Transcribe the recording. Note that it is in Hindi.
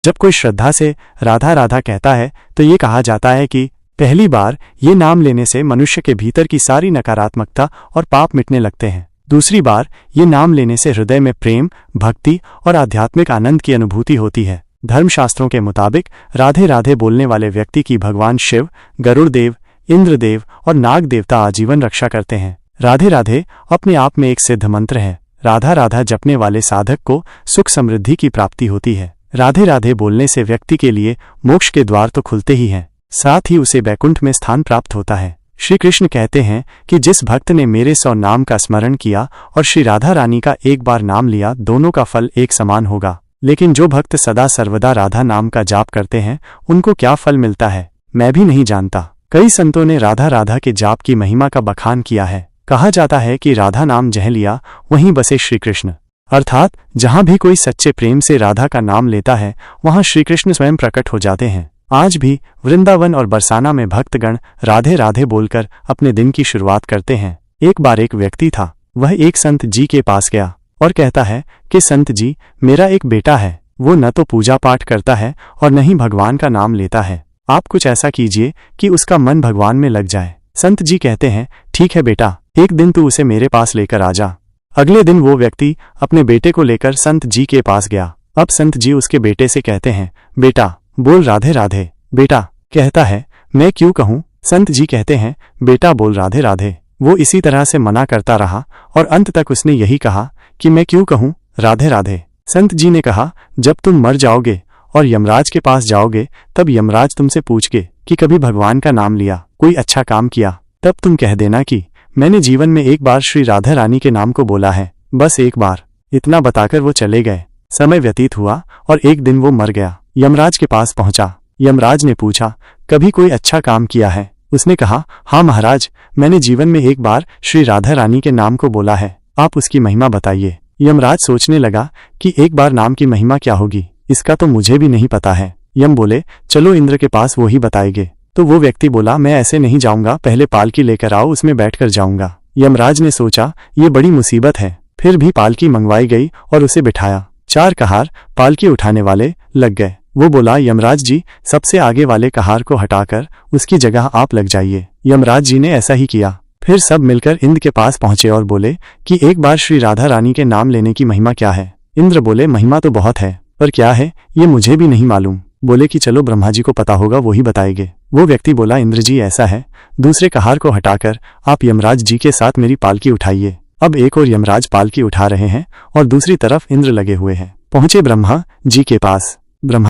जब कोई श्रद्धा से राधा राधा कहता है तो ये कहा जाता है कि पहली बार ये नाम लेने से मनुष्य के भीतर की सारी नकारात्मकता और पाप मिटने लगते हैं। दूसरी बार ये नाम लेने से हृदय में प्रेम, भक्ति और आध्यात्मिक आनंद की अनुभूति होती है। धर्मशास्त्रों के मुताबिक राधे राधे बोलने वाले व्यक्ति की भगवान शिव, गरुड़ देव, इंद्रदेव और नाग देवता आजीवन रक्षा करते हैं। राधे राधे अपने आप में एक सिद्ध मंत्र है। राधा राधा जपने वाले साधक को सुख समृद्धि की प्राप्ति होती है। राधे राधे बोलने से व्यक्ति के लिए मोक्ष के द्वार तो खुलते ही हैं, साथ ही उसे बैकुंठ में स्थान प्राप्त होता है। श्री कृष्ण कहते हैं कि जिस भक्त ने मेरे 100 नाम का स्मरण किया और श्री राधा रानी का एक बार नाम लिया, दोनों का फल एक समान होगा। लेकिन जो भक्त सदा सर्वदा राधा नाम का जाप करते हैं, उनको क्या फल मिलता है, मैं भी नहीं जानता। कई संतों ने राधा राधा के जाप की महिमा का बखान किया है। कहा जाता है कि राधा नाम जहाँ लिया वहीं बसे श्री कृष्ण, अर्थात जहाँ भी कोई सच्चे प्रेम से राधा का नाम लेता है वहाँ श्री कृष्ण स्वयं प्रकट हो जाते हैं। आज भी वृंदावन और बरसाना में भक्तगण राधे राधे बोलकर अपने दिन की शुरुआत करते हैं। एक बार एक व्यक्ति था, वह एक संत जी के पास गया और कहता है कि संत जी, मेरा एक बेटा है, वो न तो पूजा पाठ करता है और न ही भगवान का नाम लेता है। आप कुछ ऐसा कीजिए कि उसका मन भगवान में लग जाए। संत जी कहते हैं, ठीक है बेटा, एक दिन तू उसे मेरे पास लेकर आ जा। अगले दिन वो व्यक्ति अपने बेटे को लेकर संत जी के पास गया। अब संत जी उसके बेटे से कहते हैं, बेटा बोल राधे राधे। बेटा कहता है, मैं क्यों कहूँ? संत जी कहते हैं, बेटा बोल राधे राधे। वो इसी तरह से मना करता रहा और अंत तक उसने यही कहा कि मैं क्यों कहूँ राधे राधे। संत जी ने कहा, जब तुम मर जाओगे और यमराज के पास जाओगे, तब यमराज तुमसे पूछे कि कभी भगवान का नाम लिया, कोई अच्छा काम किया, तब तुम कह देना कि मैंने जीवन में एक बार श्री राधा रानी के नाम को बोला है, बस एक बार। इतना बताकर वो चले गए। समय व्यतीत हुआ और एक दिन वो मर गया। यमराज के पास पहुंचा। यमराज ने पूछा, कभी कोई अच्छा काम किया है? उसने कहा, हाँ महाराज, मैंने जीवन में एक बार श्री राधा रानी के नाम को बोला है, आप उसकी महिमा बताइए। यमराज सोचने लगा कि एक बार नाम की महिमा क्या होगी, इसका तो मुझे भी नहीं पता है। यम बोले, चलो इंद्र के पास, वो ही बताएंगे। तो वो व्यक्ति बोला, मैं ऐसे नहीं जाऊंगा, पहले पालकी लेकर आओ, उसमें बैठकर जाऊंगा। यमराज ने सोचा ये बड़ी मुसीबत है, फिर भी पालकी मंगवाई गई और उसे बिठाया। 4 कहार पालकी उठाने वाले लग गए। वो बोला, यमराज जी, सबसे आगे वाले कहार को हटाकर उसकी जगह आप लग जाइए। यमराज जी ने ऐसा ही किया। फिर सब मिलकर इंद्र के पास पहुंचे और बोले कि एक बार श्री राधा रानी के नाम लेने की महिमा क्या है? इंद्र बोले, महिमा तो बहुत है, पर क्या है ये मुझे भी नहीं मालूम। बोले कि चलो ब्रह्मा जी को पता होगा, वो ही बताएंगे। वो व्यक्ति बोला, इंद्र जी ऐसा है, दूसरे कहार को हटाकर आप यमराज जी के साथ मेरी पालकी उठाइए। अब एक और यमराज पालकी उठा रहे हैं और दूसरी तरफ इंद्र लगे हुए हैं। पहुंचे ब्रह्मा जी के पास। ब्रह्मा